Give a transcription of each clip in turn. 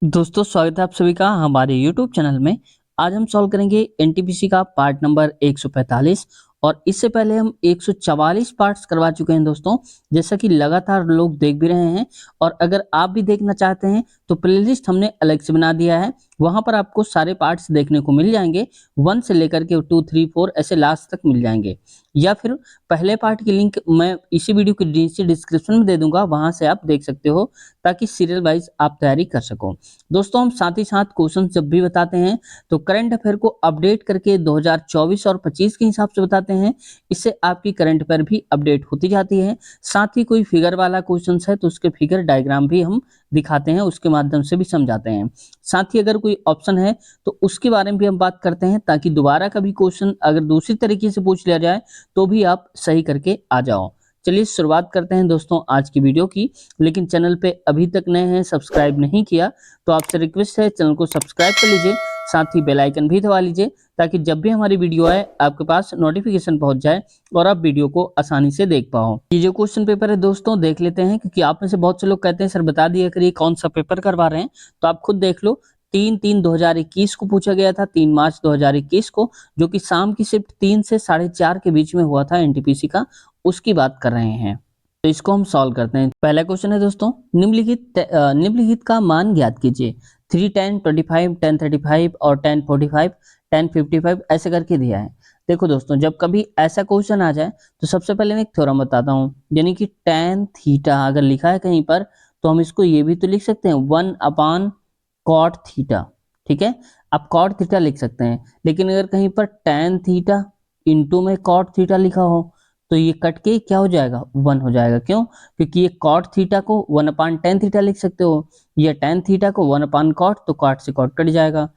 दोस्तों स्वागत है आप सभी का हमारे YouTube चैनल में। आज हम सॉल्व करेंगे एनटीपीसी का पार्ट नंबर 145 और इससे पहले हम 144 पार्ट्स करवा चुके हैं दोस्तों। जैसा कि लगातार लोग देख भी रहे हैं और अगर आप भी देखना चाहते हैं तो प्लेलिस्ट हमने अलग से बना दिया है। वहां पर आपको सारे पार्ट्स देखने को मिल जाएंगे, 1 से लेकर के 2, 3, 4 ऐसे लास्ट तक मिल जाएंगे। या फिर पहले पार्ट की लिंक मैं इसी वीडियो के नीचे डिस्क्रिप्शन में दे दूंगा, वहां से आप देख सकते हो ताकि सीरियल वाइज आप तैयारी कर सको। दोस्तों हम साथ ही साथ क्वेश्चन जब भी बताते हैं तो करंट अफेयर को अपडेट करके 2024 और 25 के हिसाब से बताते हैं। इससे आपकी करंट अफेयर भी अपडेट होती जाती है। साथ ही कोई फिगर वाला क्वेश्चन है तो उसके फिगर डायग्राम भी हम दिखाते हैं, उसके माध्यम से भी समझाते हैं। साथ ही अगर कोई ऑप्शन है तो उसके बारे में भी हम बात करते हैं ताकि दोबारा कभी क्वेश्चन अगर दूसरी तरीके से पूछ लिया जाए तो भी आप सही करके आ जाओ। चलिए शुरुआत करते हैं दोस्तों आज की वीडियो की। लेकिन चैनल पे अभी तक नए हैं, सब्सक्राइब नहीं किया तो आपसे रिक्वेस्ट है चैनल को सब्सक्राइब कर लीजिए, साथ ही बेल आइकन भी दबा लीजिए ताकि जब भी हमारी वीडियो आए आपके पास नोटिफिकेशन पहुंच जाए और आप वीडियो को आसानी से देख पाओ। ये जो क्वेश्चन पेपर है दोस्तों देख लेते हैं, क्योंकि आप में से बहुत से लोग कहते हैं सर बता दिया करिए कौन सा पेपर करवा रहे हैं। तो आप खुद देख लो, 3/3/2021 को पूछा गया था, 3 मार्च 2021 को, जो कि शाम की शिफ्ट 3 से 4:30 के बीच में हुआ था एनटीपीसी का, उसकी बात कर रहे हैं। तो इसको हम सॉल्व करते हैं। पहला क्वेश्चन है दोस्तों, निम्नलिखित का मान ज्ञात कीजिए। 3, 10, 25, 10, 35 और 10, 45, 10, 55 ऐसे करके दिया है। देखो दोस्तों जब कभी ऐसा क्वेश्चन आ जाए तो सबसे पहले मैं एक थ्योरम बताता हूँ, यानी कि tan थीटा अगर लिखा है कहीं पर तो हम इसको ये भी तो लिख सकते हैं 1/cot थीटा। ठीक है, आप cot थीटा लिख सकते हैं, लेकिन अगर कहीं पर tan थीटा इंटू में cot थीटा लिखा हो तो ये कट के क्या हो जाएगा, 1 हो जाएगा। क्यों? क्योंकि ये cot थीटा को 1/tan थीटा लिख सकते हो, ये tan थीटा को 1/cot, तो cot से cot कट जाएगा।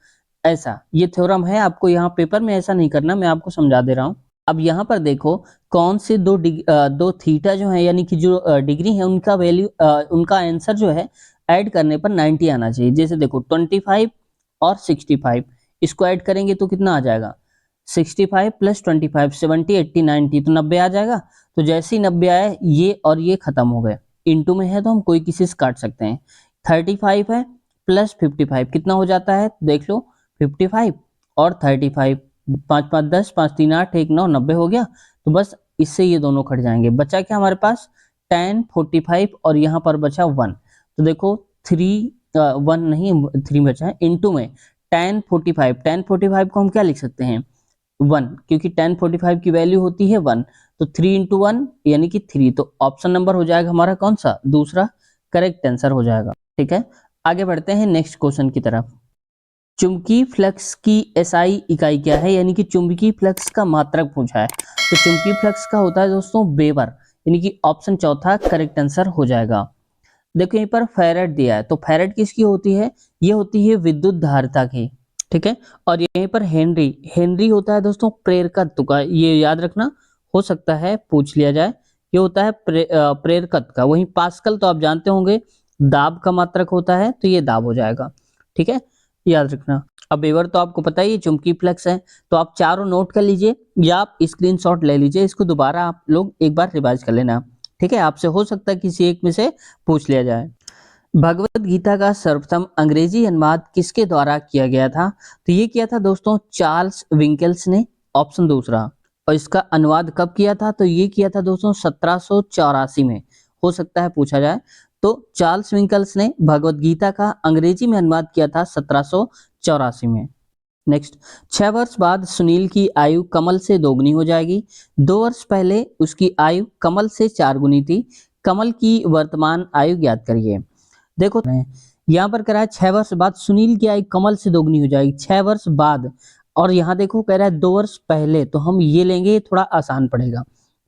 ऐसा ये थ्योरम है, आपको यहाँ पेपर में ऐसा नहीं करना, मैं आपको समझा दे रहा हूँ। अब यहाँ पर देखो कौन से दो थीटा जो है यानी कि जो डिग्री है उनका वैल्यू उनका आंसर जो है ऐड करने पर 90 आना चाहिए। जैसे देखो 25 और 65, इसको ऐड करेंगे तो कितना आ जाएगा, 65 प्लस 25 70 80 90, तो 90 आ जाएगा। तो जैसे ही 90 आए ये और ये खत्म हो गए, इंटू में है तो हम कोई किसी से काट सकते हैं। 35 है प्लस 55 कितना हो जाता है देख लो, 55 और 35, 5 5 10, 5 3 8, 1 9, 90 हो गया। तो बस इससे ये दोनों कट जाएंगे, बचा क्या हमारे पास, 10 45 और यहाँ पर बचा 1। तो देखो 1 नहीं 3 बचा है, इंटू में 10 45 को हम क्या लिख सकते हैं 1, क्योंकि 10 45 की वैल्यू होती है 1, तो 3 इंटू 1 यानी कि 3। तो ऑप्शन नंबर हो जाएगा हमारा कौन सा, दूसरा करेक्ट आंसर हो जाएगा। ठीक है, आगे बढ़ते हैं नेक्स्ट क्वेश्चन की तरफ। चुंबकीय फ्लक्स की एसआई इकाई क्या है, यानी कि चुंबकीय फ्लक्स का मात्रक पूछा है। तो चुंबकीय फ्लक्स का होता है दोस्तों वेबर, यानी कि ऑप्शन चौथा करेक्ट आंसर हो जाएगा। देखो यहीं पर फैरेड दिया है, तो फैरेड किसकी होती है, ये होती है विद्युत धारिता की। ठीक है, और यहीं पर हेनरी, हेनरी होता है दोस्तों प्रेरकत्व का, ये याद रखना, हो सकता है पूछ लिया जाए। ये होता है प्रेरकत्व का। वहीं पास्कल तो आप जानते होंगे दाब का मात्रक होता है, तो ये दाब हो जाएगा। ठीक है, याद रखना। अब वेबर तो आपको पता ही है चुंबकीय फ्लक्स है, तो आप चारों नोट कर लीजिए या आप स्क्रीनशॉट ले लीजिए, इसको दोबारा आप लोग एक बार रिवाइज कर लेना। ठीक है, आपसे हो सकता है किसी एक में से पूछ लिया जाए। भगवत गीता का सर्वप्रथम अंग्रेजी अनुवाद किसके द्वारा किया गया था, तो ये किया था दोस्तों चार्ल्स विंकल्स ने, ऑप्शन दूसरा। और इसका अनुवाद कब किया था, तो ये किया था दोस्तों 1784 में, हो सकता है पूछा जाए। तो चार्ल्स विंकल्स ने भगवत गीता का अंग्रेजी में अनुवाद किया था 1784 में। नेक्स्ट, 6 वर्ष बाद सुनील की आयु कमल से दोगुनी हो जाएगी। 2 वर्ष पहले उसकी आयु कमल से 4 गुनी थी। कमल की वर्तमान आयु ज्ञात करिए। देखो यहाँ पर कह रहा है 6 वर्ष बाद सुनील की आयु कमल से दोगुनी हो जाएगी, 6 वर्ष बाद। और यहाँ देखो कह रहा है 2 वर्ष पहले, तो हम ये लेंगे, थोड़ा आसान पड़ेगा।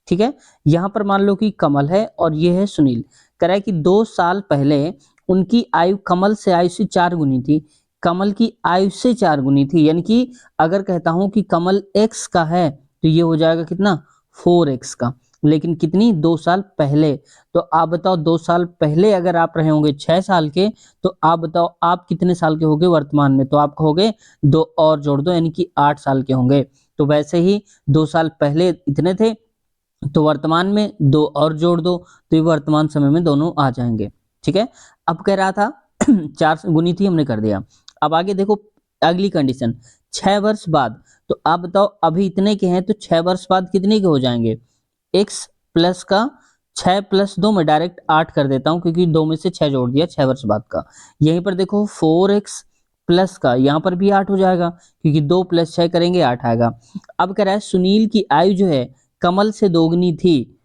ठीक है, यहाँ पर मान लो कि कमल है और ये है सुनील, कह रहा है कि 2 साल पहले उनकी आयु कमल से आयु से 4 गुनी थी, कमल की आयु से 4 गुनी थी। यानी कि अगर कहता हूं कि कमल x का है तो ये हो जाएगा कितना, 4x का, लेकिन कितनी, 2 साल पहले। तो आप बताओ 2 साल पहले अगर आप रहे होंगे 6 साल के, तो आप बताओ आप कितने साल के होंगे वर्तमान में, तो आप कहोगे 2 और जोड़ दो यानी कि 8 साल के होंगे। तो वैसे ही 2 साल पहले इतने थे, तो वर्तमान में 2 और जोड़ दो, तो ये वर्तमान समय में दोनों आ जाएंगे। ठीक है, अब कह रहा था 4 गुनी थी, हमने कर दिया। अब आगे देखो अगली कंडीशन, 6 वर्ष बाद। तो आप बताओ अभी इतने के हैं तो 6 वर्ष बाद कितने के हो जाएंगे? x प्लस का 6 प्लस 2 मैं डायरेक्ट 8 कर देता हूं, क्योंकि 2 में से 6 जोड़ दिया 6 वर्ष बाद का। यहीं पर देखो 4x प्लस का यहाँ पर भी 8 हो जाएगा, क्योंकि 2 प्लस 6 करेंगे 8 आएगा। अब कह रहा है सुनील की आयु जो है कमल से दोगुनी थी,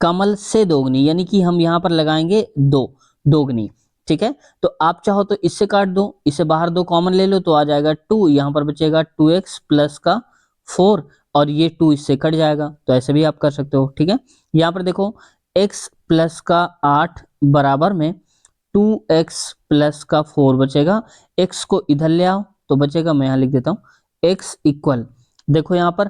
कमल से दोगुनी, यानी कि हम यहाँ पर लगाएंगे दोगुनी। ठीक है, तो आप चाहो तो इससे काट दो, इससे बाहर 2 कॉमन ले लो तो आ जाएगा 2, यहाँ पर बचेगा 2x प्लस का 4, और ये 2 इससे कट जाएगा, तो ऐसे भी आप कर सकते हो। ठीक है, यहाँ पर देखो x प्लस का 8 बराबर में 2x प्लस का 4 बचेगा। x को इधर ले आओ तो बचेगा, मैं यहाँ लिख देता हूँ x इक्वल, देखो यहाँ पर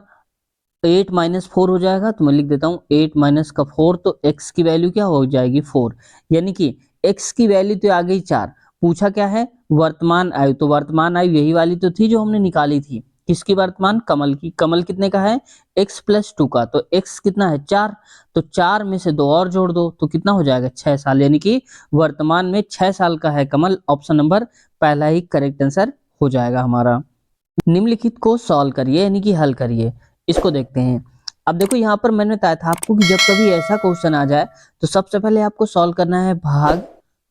8 माइनस 4 हो जाएगा, तो मैं लिख देता हूँ 8 माइनस का 4, तो x की वैल्यू क्या हो जाएगी 4, यानी कि x की वैल्यू तो आ गई 4। पूछा क्या है? वर्तमान आयु, तो वर्तमान आयु यही वाली तो थी जो हमने निकाली थी। किसकी वर्तमान? कमल की। कमल कितने का है? x प्लस 2 का, तो x कितना है 4, तो 4 में से 2 और जोड़ दो तो कितना हो जाएगा 6 साल, यानी कि वर्तमान में 6 साल का है कमल। ऑप्शन नंबर पहला ही करेक्ट आंसर हो जाएगा हमारा। निम्नलिखित को सॉल्व करिए, यानी कि हल करिए। इसको देखते हैं। अब देखो यहाँ पर मैंने बताया था आपको कि जब कभी ऐसा क्वेश्चन आ जाए तो सबसे पहले आपको सॉल्व करना है भाग,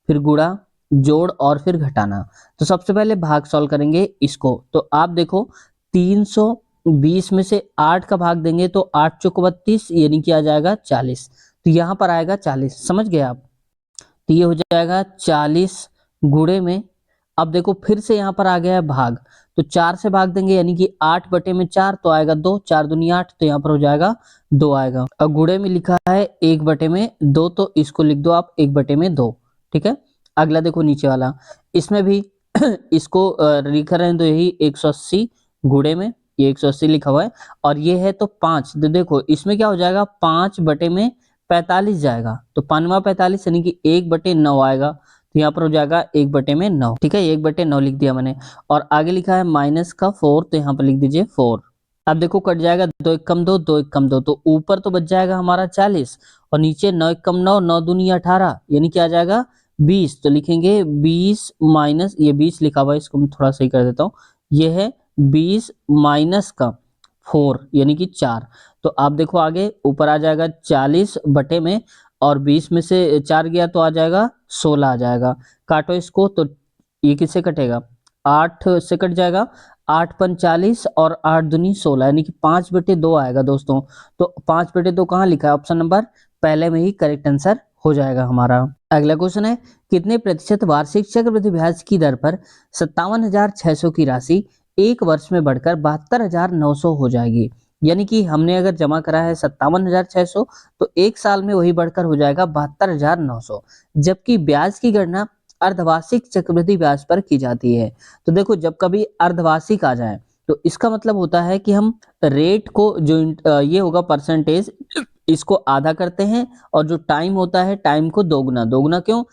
फिर गुणा, जोड़ और फिर घटाना। तो सबसे पहले भाग सॉल्व करेंगे इसको। तो आप देखो 320 में से 8 का भाग देंगे तो 8 चौक 32, यानी कि आ जाएगा 40। तो यहाँ पर आएगा 40, समझ गए आप? तो ये हो जाएगा 40 गुणे में, अब देखो फिर से यहाँ पर आ गया है भाग, तो 4 से भाग देंगे यानी कि 8 बटे में 4 तो आएगा 2, 4 दूनी 8, तो यहाँ पर हो जाएगा 2 आएगा। अब गुणे में लिखा है 1 बटे में 2, तो इसको लिख दो आप 1 बटे में 2। ठीक है, अगला देखो नीचे वाला, इसमें भी इसको लिख रहे हैं तो यही 180 गुणे में, ये 180 लिखा हुआ है, और ये है तो 5, तो देखो इसमें क्या हो जाएगा 5 बटे में 45 जाएगा, तो 5वां 45 यानी कि 1 बटे 9 आएगा, तो यहाँ पर हो जाएगा 1 बटे में 9। ठीक है, 1 बटे 9 लिख दिया मैंने, और आगे लिखा है माइनस का 4, तो यहाँ पर लिख दीजिए 4। अब देखो कट जाएगा 2 एक कम 2, 2 एक कम 2, तो ऊपर तो बच जाएगा हमारा 40, और नीचे 9 एक कम 9, 9 दूनी 18, यानी कि आ जाएगा 20, तो लिखेंगे 20 माइनस, ये 20 लिखा हुआ है, इसको मैं थोड़ा सही कर देता हूँ, ये है 20 माइनस का 4 यानी कि 4। तो आप देखो आगे ऊपर आ जाएगा 40 बटे में, और 20 में से 4 गया तो आ जाएगा 16 आ जाएगा। काटो इसको, तो ये किससे कटेगा? 8 से कट जाएगा, 8 पन 40 और 8 दूनी 16, यानी कि 5 बटे 2 आएगा दोस्तों। तो 5 बटे 2 कहाँ लिखा है? ऑप्शन नंबर पहले में ही करेक्ट आंसर हो जाएगा हमारा। अगला क्वेश्चन है, कितने प्रतिशत वार्षिक चक्रवृद्धि ब्याज की दर पर 57,600 की राशि एक वर्ष में बढ़कर 72,900 हो जाएगी? यानी कि हमने अगर जमा करा है 57,600, तो एक साल में वही बढ़कर हो जाएगा 72,900, जबकि ब्याज की गणना अर्धवार्षिक चक्रवृद्धि ब्याज पर की जाती है। तो देखो जब कभी अर्धवार्षिक आ जाए तो इसका मतलब होता है कि हम रेट को जो ये होगा परसेंटेज, इसको आधा करते हैं, और जो टाइम होता है टाइम को दोगुना। दोगुना क्यों?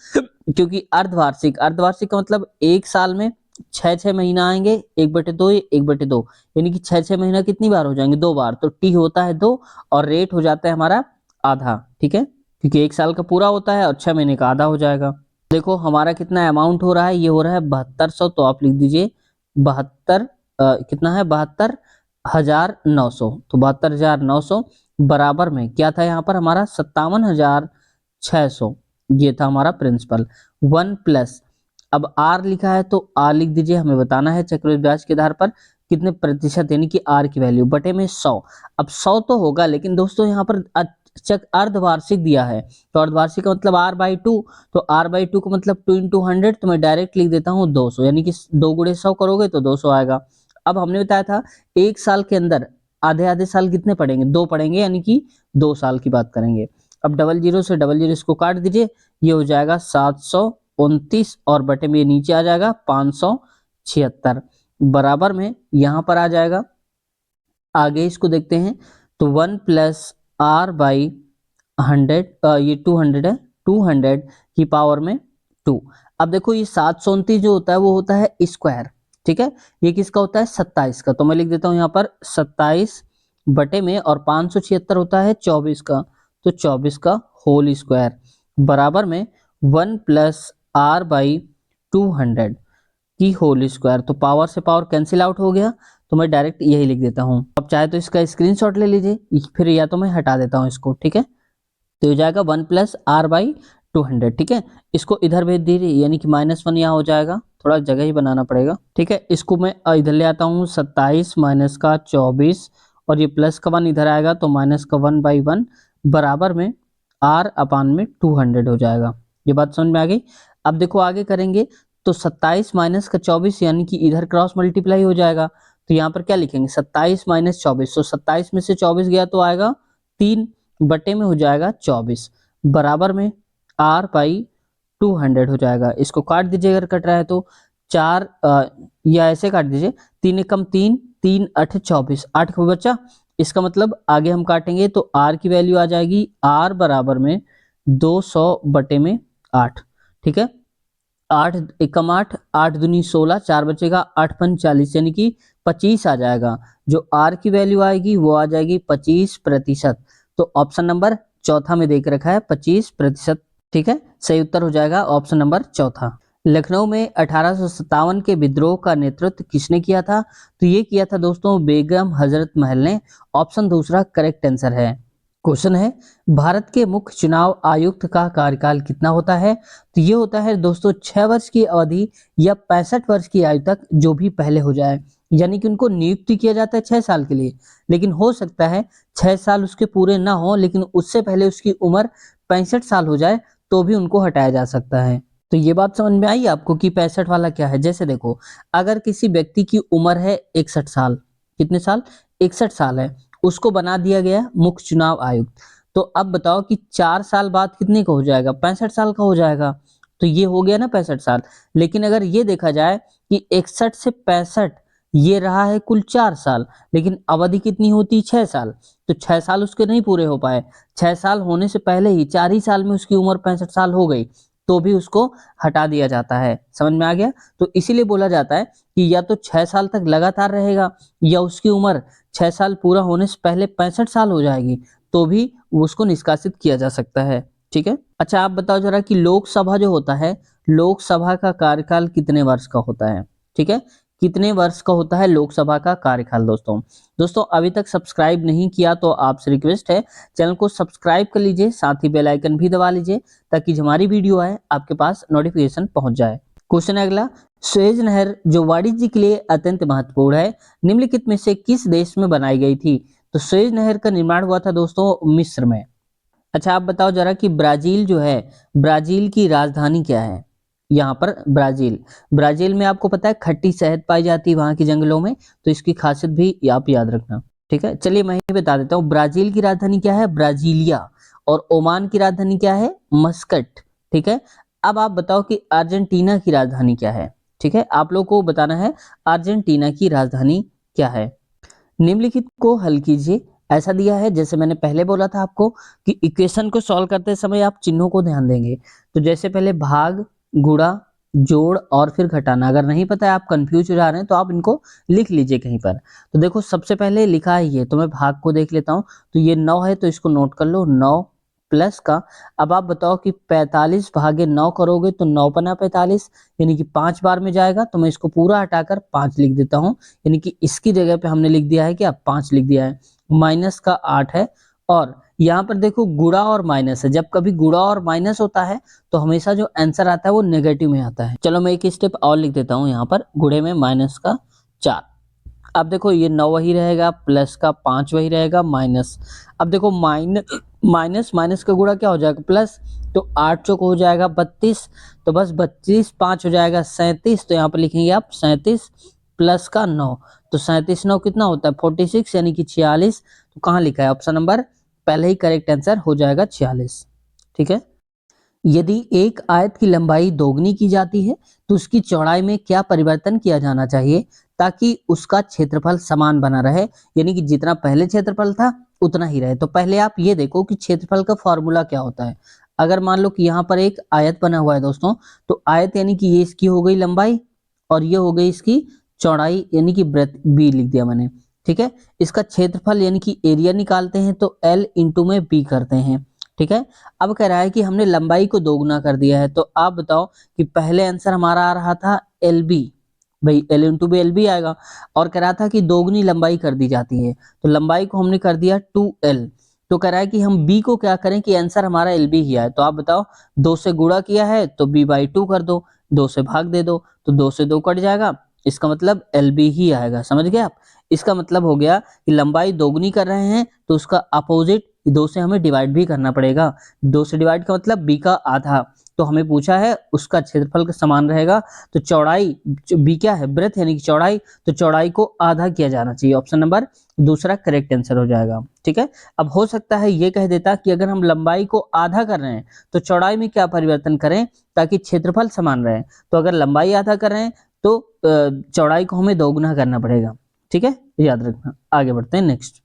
क्योंकि अर्धवार्षिक, अर्धवार्षिक का मतलब एक साल में 6 महीना आएंगे, 1/2 1/2, यानी कि 6 महीना कितनी बार हो जाएंगे? 2 बार, तो टी होता है 2 और रेट हो जाता है हमारा आधा। ठीक है, क्योंकि एक साल का पूरा होता है और 6 महीने का आधा हो जाएगा। देखो हमारा कितना अमाउंट हो रहा है, ये हो रहा है 7200, तो आप लिख दीजिए 72 कितना है 72,900, तो 72,900 बराबर में क्या था यहाँ पर हमारा 57,600, ये था हमारा प्रिंसिपल। 1 प्लस, अब आर लिखा है तो आर लिख दीजिए, हमें बताना है चक्रवृद्धि ब्याज के आधार पर कितने प्रतिशत, यानी कि आर की वैल्यू बटे में 100। अब 100 तो होगा, लेकिन दोस्तों यहाँ पर अर्धवार्षिक दिया है, तो अर्धवार्षिक का मतलब r/2, तो r/2 का मतलब 2 × 100, तो मैं डायरेक्ट लिख देता हूँ 200, यानी कि 2 गुणे 100 करोगे तो 200 आएगा। अब हमने बताया था एक साल के अंदर आधे आधे साल कितने पड़ेंगे? 2 पड़ेंगे, यानी कि 2 साल की बात करेंगे। अब 00 से 00 इसको काट दीजिए, ये हो जाएगा 729, और बटे में नीचे आ जाएगा 576, बराबर में यहाँ पर आ जाएगा। आगे इसको देखते हैं, तो 1 प्लस r/100, ये 200 है, 200 की पावर में 2। अब देखो ये 729 जो होता है वो होता है स्क्वायर। ठीक है, ये किसका होता है? 27 का, तो मैं लिख देता हूँ यहाँ पर 27 बटे में, और 576 होता है 24 का, तो 24 का होल स्क्वायर, बराबर में 1 प्लस r/2 200 की होल स्क्वायर। तो पावर से पावर कैंसिल आउट हो गया, तो मैं डायरेक्ट यही लिख देता हूँ। अब चाहे तो इसका स्क्रीनशॉट ले लीजिए, फिर या तो मैं हटा देता हूँ इसको, ठीक है। तो हो जाएगा 1+r/200, ठीक है। इसको इधर भेज दीजिए, यानी कि -1 यहाँ हो जाएगा, थोड़ा जगह ही बनाना पड़ेगा, ठीक है। इसको मैं इधर ले आता हूँ, 27 माइनस का 24 और ये प्लस का 1 इधर आएगा, तो माइनस का 1/1 बराबर में r/200 हो जाएगा। ये बात समझ में आ गई। अब देखो आगे करेंगे, तो 27 माइनस का 24 यानी कि इधर क्रॉस मल्टीप्लाई हो जाएगा, तो यहाँ पर क्या लिखेंगे, 27 माइनस 24, तो 27 में से 24 गया तो आएगा 3 बटे में हो जाएगा 24 बराबर में r/200 हो जाएगा। इसको काट दीजिए अगर कट रहा है तो, 4 या ऐसे काट दीजिए, 3 एकम 3, 3 8 24, 8 को बचा। इसका मतलब आगे हम काटेंगे तो r की वैल्यू आ जाएगी r बराबर में 200 बटे में 8, ठीक है। 8 एकम 8, 8 दूनी 16, 4 बचेगा, 8 पंच 40 यानी कि 25 आ जाएगा। जो r की वैल्यू आएगी वो आ जाएगी 25%। तो ऑप्शन नंबर चौथा में देख रखा है 25%, ठीक है। सही उत्तर हो जाएगा ऑप्शन नंबर चौथा। लखनऊ में 1857 के विद्रोह का नेतृत्व किसने किया था? तो ये किया था दोस्तों बेगम हजरत महल ने। ऑप्शन दूसरा करेक्ट आंसर है। क्वेश्चन है, भारत के मुख्य चुनाव आयुक्त का कार्यकाल कितना होता है? तो ये होता है दोस्तों 6 वर्ष की अवधि या 65 वर्ष की आयु तक, जो भी पहले हो जाए, यानी कि उनको नियुक्ति किया जाता है 6 साल के लिए, लेकिन हो सकता है 6 साल उसके पूरे ना हो, लेकिन उससे पहले उसकी उम्र 65 साल हो जाए तो भी उनको हटाया जा सकता है। तो ये बात समझ में आई आपको कि 65 वाला क्या है? जैसे देखो, अगर किसी व्यक्ति की उम्र है 61 साल, कितने साल? 61 साल है, उसको बना दिया गया मुख्य चुनाव आयुक्त, तो अब बताओ कि 4 साल बाद कितने का हो जाएगा? 65 साल का हो जाएगा। तो ये हो गया ना 65 साल। लेकिन अगर ये देखा जाए कि 61 से 65 ये रहा है कुल 4 साल, लेकिन अवधि कितनी होती? 6 साल। तो 6 साल उसके नहीं पूरे हो पाए, 6 साल होने से पहले ही 4 ही साल में उसकी उम्र 65 साल हो गई, तो भी उसको हटा दिया जाता है। समझ में आ गया? तो इसीलिए बोला जाता है कि या तो 6 साल तक लगातार रहेगा, या उसकी उम्र 6 साल पूरा होने से पहले 65 साल हो जाएगी, तो भी उसको निष्कासित किया जा सकता है, ठीक है। अच्छा आप बताओ जरा कि लोकसभा जो होता है, लोकसभा का कार्यकाल कितने वर्ष का होता है? ठीक है, कितने वर्ष का होता है लोकसभा का कार्यकाल? दोस्तों दोस्तों अभी तक सब्सक्राइब नहीं किया तो आपसे रिक्वेस्ट है, चैनल को सब्सक्राइब कर लीजिए, साथ ही बेल आइकन भी दबा लीजिए, ताकि हमारी वीडियो आए आपके पास नोटिफिकेशन पहुंच जाए। क्वेश्चन है अगला, सुएज नहर जो वाणिज्य के लिए अत्यंत महत्वपूर्ण है, निम्नलिखित में से किस देश में बनाई गई थी? तो सुएज नहर का निर्माण हुआ था दोस्तों मिस्र में। अच्छा आप बताओ जरा कि ब्राजील जो है, ब्राजील की राजधानी क्या है? यहाँ पर ब्राजील, ब्राजील में आपको पता है खट्टी शहद पाई जाती है वहां के जंगलों में, तो इसकी खासियत भी आप याद रखना, ठीक है। चलिए मैं ही बता देता हूँ, ब्राजील की राजधानी क्या है? ब्राजीलिया। और ओमान की राजधानी क्या है? मस्कट, ठीक है। अब आप बताओ कि अर्जेंटीना की राजधानी क्या है? ठीक है, आप लोग को बताना है अर्जेंटीना की राजधानी क्या है। निम्नलिखित को हल कीजिए। ऐसा दिया है, जैसे मैंने पहले बोला था आपको कि इक्वेशन को सॉल्व करते समय आप चिन्हों को ध्यान देंगे। तो जैसे पहले भाग, गुणा, जोड़ और फिर घटाना, अगर नहीं पता है आप कंफ्यूज हो जा रहे हैं तो आप इनको लिख लीजिए कहीं पर। तो देखो सबसे पहले लिखा है ये, तो मैं भाग को देख लेता हूँ, तो ये 9 है तो इसको नोट कर लो, 9 प्लस का, अब आप बताओ कि 45 भागे 9 करोगे तो 9 पना 45, यानी कि 5 बार में जाएगा, तो मैं इसको पूरा हटाकर 5 लिख देता हूँ, यानी कि इसकी जगह पे हमने लिख दिया है कि 5 लिख दिया है। माइनस का 8 है, और यहाँ पर देखो गुणा और माइनस है, जब कभी गुणा और माइनस होता है तो हमेशा जो आंसर आता है वो नेगेटिव में आता है। चलो मैं एक स्टेप और लिख देता हूँ, यहाँ पर गुणे में माइनस का 4। अब देखो ये 9 वही रहेगा, प्लस का 5 वही रहेगा, माइनस, अब देखो माइनस माइनस माइनस का गुणा क्या हो जाएगा? प्लस, तो 8 चौक हो जाएगा 32, तो बस 32 5 हो जाएगा 37, तो यहाँ पर लिखेंगे आप 37 प्लस का 9, तो 37 9 कितना होता है? 46 यानी कि 46। तो कहाँ लिखा है? ऑप्शन नंबर पहले ही करेक्ट आंसर हो जाएगा 46, ठीक है। यदि एक आयत की लंबाई दोगुनी की जाती है तो उसकी चौड़ाई में क्या परिवर्तन किया जाना चाहिए ताकि उसका क्षेत्रफल समान बना रहे, यानी कि जितना पहले क्षेत्रफल था उतना ही रहे? तो पहले आप ये देखो कि क्षेत्रफल का फॉर्मूला क्या होता है। अगर मान लो कि यहाँ पर एक आयत बना हुआ है दोस्तों, तो आयत यानी कि ये इसकी हो गई लंबाई और ये हो गई इसकी चौड़ाई, यानी कि ब्रेथ बी लिख दिया मैंने, ठीक है। इसका क्षेत्रफल यानी कि एरिया निकालते हैं तो L इंटू में बी करते हैं, ठीक है। अब कह रहा है कि हमने लंबाई को दोगुना कर दिया है, तो आप बताओ कि पहले आंसर हमारा आ रहा था एल बी, भाई L into B L B आएगा, और कह रहा था कि दोगुनी लंबाई कर दी जाती है, तो लंबाई को हमने कर दिया 2l। तो कह रहा है कि हम b को क्या करें कि आंसर हमारा एल बी ही आए, तो आप बताओ 2 से गुणा किया है तो b बाई 2 कर दो, 2 से भाग दे दो तो 2 से 2 कट जाएगा, इसका मतलब एल बी ही आएगा। समझ गए आप? इसका मतलब हो गया कि लंबाई दोगुनी कर रहे हैं तो उसका अपोजिट 2 से हमें डिवाइड भी करना पड़ेगा। 2 से डिवाइड का मतलब b का आधा, तो हमें पूछा है उसका क्षेत्रफल का समान रहेगा, तो चौड़ाई b क्या है, ब्रेथ यानी कि चौड़ाई, तो चौड़ाई को आधा किया जाना चाहिए। ऑप्शन नंबर दूसरा करेक्ट आंसर हो जाएगा। ठीक है। अब हो सकता है ये कह देता कि अगर हम लंबाई को आधा कर रहे हैं तो चौड़ाई में क्या परिवर्तन करें ताकि क्षेत्रफल समान रहे, तो अगर लंबाई आधा कर रहे हैं तो चौड़ाई को हमें दोगुना करना पड़ेगा। ठीक है, याद रखना। आगे बढ़ते हैं नेक्स्ट।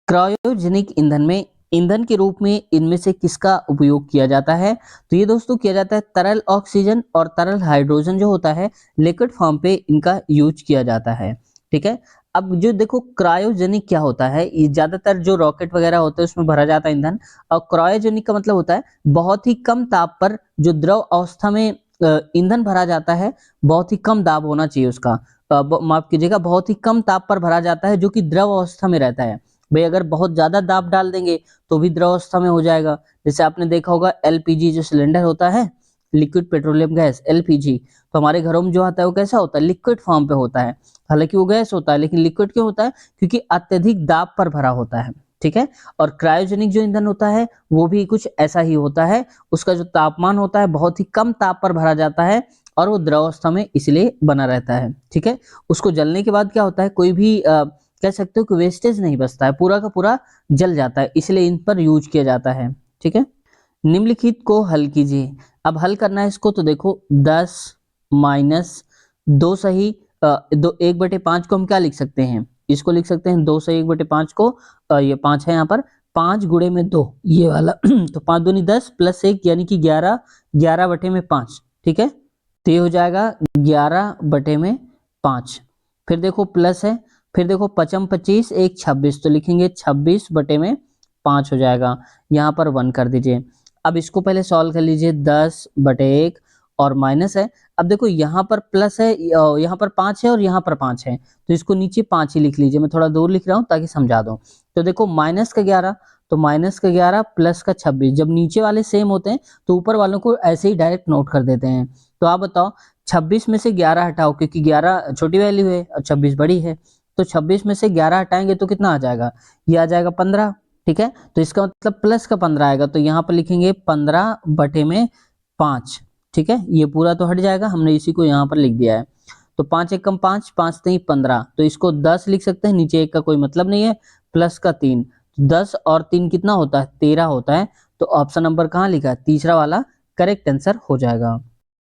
क्रायोजेनिक ईंधन में ईंधन के रूप में इनमें से किसका उपयोग किया जाता है? तो ये दोस्तों किया जाता है तरल ऑक्सीजन और तरल हाइड्रोजन जो होता है लिक्विड फॉर्म पे इनका यूज किया जाता है। ठीक है। अब जो देखो क्रायोजेनिक क्या होता है, ये ज्यादातर जो रॉकेट वगैरह होते हैं उसमें भरा जाता है ईंधन, और क्रायोजेनिक का मतलब होता है बहुत ही कम ताप पर जो द्रव अवस्था में ईंधन भरा जाता है, बहुत ही कम दाब होना चाहिए उसका, माफ कीजिएगा, बहुत ही कम ताप पर भरा जाता है जो कि द्रव अवस्था में रहता है। भाई अगर बहुत ज्यादा दाब डाल देंगे तो भी द्रव अवस्था में हो जाएगा। जैसे आपने देखा होगा एलपीजी जो सिलेंडर होता है, लिक्विड पेट्रोलियम गैस एलपीजी, तो हमारे घरों में जो आता है वो कैसा होता है, लिक्विड फॉर्म पे होता है। हालांकि वो गैस होता है लेकिन लिक्विड क्यों होता है, क्योंकि अत्यधिक दाब पर भरा होता है। ठीक है। और क्रायोजेनिक जो ईंधन होता है वो भी कुछ ऐसा ही होता है, उसका जो तापमान होता है बहुत ही कम ताप पर भरा जाता है और वो द्रव अवस्था में इसलिए बना रहता है। ठीक है। उसको जलने के बाद क्या होता है, कोई भी कह सकते हो कि वेस्टेज नहीं बचता है, पूरा का पूरा जल जाता है, इसलिए इन पर यूज किया जाता है। ठीक है। निम्नलिखित को हल कीजिए। अब हल करना है इसको, तो देखो 10 माइनस 2 सही, दो 1/5 को हम क्या लिख सकते हैं, इसको लिख सकते हैं 2 से 1/5 को, ये 5 है यहाँ पर, 5 गुणे में 2 ये वाला तो 5 दूनी 10 प्लस 1 यानी कि 11, 11/5। ठीक है। तो ये हो जाएगा 11/5। फिर देखो प्लस है, फिर देखो 5 25 1 26, तो लिखेंगे 26/5 हो जाएगा। यहाँ पर 1 कर दीजिए। अब इसको पहले सॉल्व कर लीजिए, 10/1 और माइनस है। अब देखो यहाँ पर प्लस है, यहाँ पर 5 है और यहाँ पर 5 है, तो इसको नीचे 5 ही लिख लीजिए, मैं थोड़ा दूर लिख रहा हूँ ताकि समझा दूं। तो देखो माइनस का 11, तो माइनस का 11 प्लस का 26, जब नीचे वाले सेम होते हैं तो ऊपर वालों को ऐसे ही डायरेक्ट नोट कर देते हैं। तो आप बताओ 26 में से 11 हटाओ, क्योंकि 11 छोटी वैल्यू है और 26 बड़ी है, तो 26 में से 11 हटाएंगे तो कितना आ जाएगा, ये आ जाएगा 15। ठीक है। तो इसका मतलब प्लस का 15 आएगा, तो यहाँ पर लिखेंगे 15/5। ठीक है। ये पूरा तो हट जाएगा, हमने इसी को यहाँ पर लिख दिया है। तो 5 एकम 5, 5 3 15, तो इसको 10 लिख सकते हैं, नीचे एक का कोई मतलब नहीं है, प्लस का 3, 10 और 3 कितना होता है, 13 होता है। तो ऑप्शन नंबर कहाँ लिखा है, तीसरा वाला करेक्ट आंसर हो जाएगा।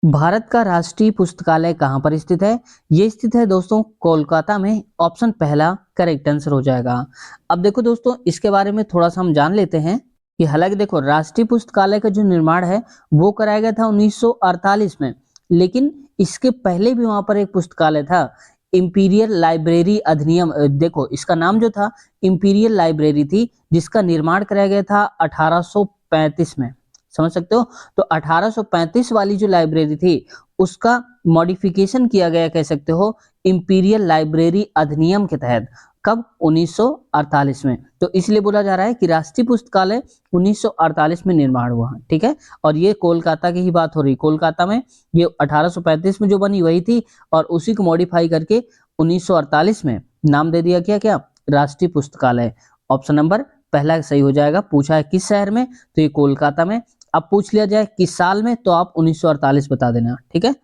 भारत का राष्ट्रीय पुस्तकालय कहाँ पर स्थित है? ये स्थित है दोस्तों कोलकाता में, ऑप्शन पहला करेक्ट आंसर हो जाएगा। अब देखो दोस्तों इसके बारे में थोड़ा सा हम जान लेते हैं कि हालांकि देखो राष्ट्रीय पुस्तकालय का जो निर्माण है वो कराया गया था 1948 में, लेकिन इसके पहले भी वहां पर एक पुस्तकालय था, इंपीरियल लाइब्रेरी अधिनियम, देखो इसका नाम जो था इंपीरियल लाइब्रेरी थी, जिसका निर्माण कराया गया था 1835 में। समझ सकते हो? तो 1835 वाली जो लाइब्रेरी थी उसका मॉडिफिकेशन किया गया, कह सकते हो, इंपीरियल लाइब्रेरी अधिनियम के तहत। कब? 1948 में। तो इसलिए बोला जा रहा है कि राष्ट्रीय पुस्तकालय 1948 में निर्माण हुआ। ठीक है। और ये कोलकाता की ही बात हो रही, कोलकाता में ये 1835 में जो बनी वही थी, और उसी को मॉडिफाई करके 1948 में नाम दे दिया क्या, क्या, राष्ट्रीय पुस्तकालय। ऑप्शन नंबर पहला सही हो जाएगा। पूछा है किस शहर में, तो ये कोलकाता में। अब पूछ लिया जाए किस साल में, तो आप 1948 बता देना। ठीक है।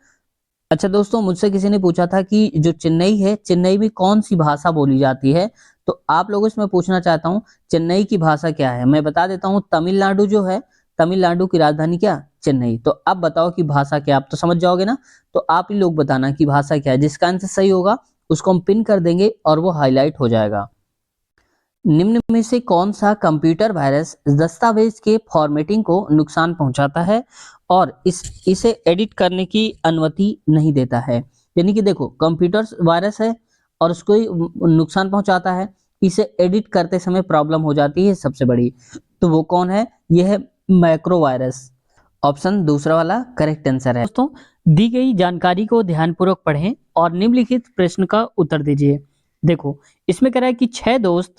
अच्छा दोस्तों, मुझसे किसी ने पूछा था कि जो चेन्नई है, चेन्नई में कौन सी भाषा बोली जाती है, तो आप लोगों से मैं पूछना चाहता हूँ चेन्नई की भाषा क्या है। मैं बता देता हूँ, तमिलनाडु जो है, तमिलनाडु की राजधानी क्या, चेन्नई। तो अब बताओ कि भाषा क्या, आप तो समझ जाओगे ना, तो आप ही लोग बताना कि भाषा क्या है। जिसका आंसर सही होगा उसको हम पिन कर देंगे और वो हाईलाइट हो जाएगा। निम्न में से कौन सा कंप्यूटर वायरस दस्तावेज के फॉर्मेटिंग को नुकसान पहुंचाता है और इसे एडिट करने की अनुमति नहीं देता है? यानी कि देखो कंप्यूटर वायरस है और उसको नुकसान पहुंचाता है, इसे एडिट करते समय प्रॉब्लम हो जाती है सबसे बड़ी। तो वो कौन है? ये है मैक्रोवायरस। ऑप्शन दूसरा वाला करेक्ट आंसर है। दोस्तों, दी गई जानकारी को ध्यानपूर्वक पढ़ें और निम्नलिखित प्रश्न का उत्तर दीजिए। देखो, इसमें कह रहा है कि 6 दोस्त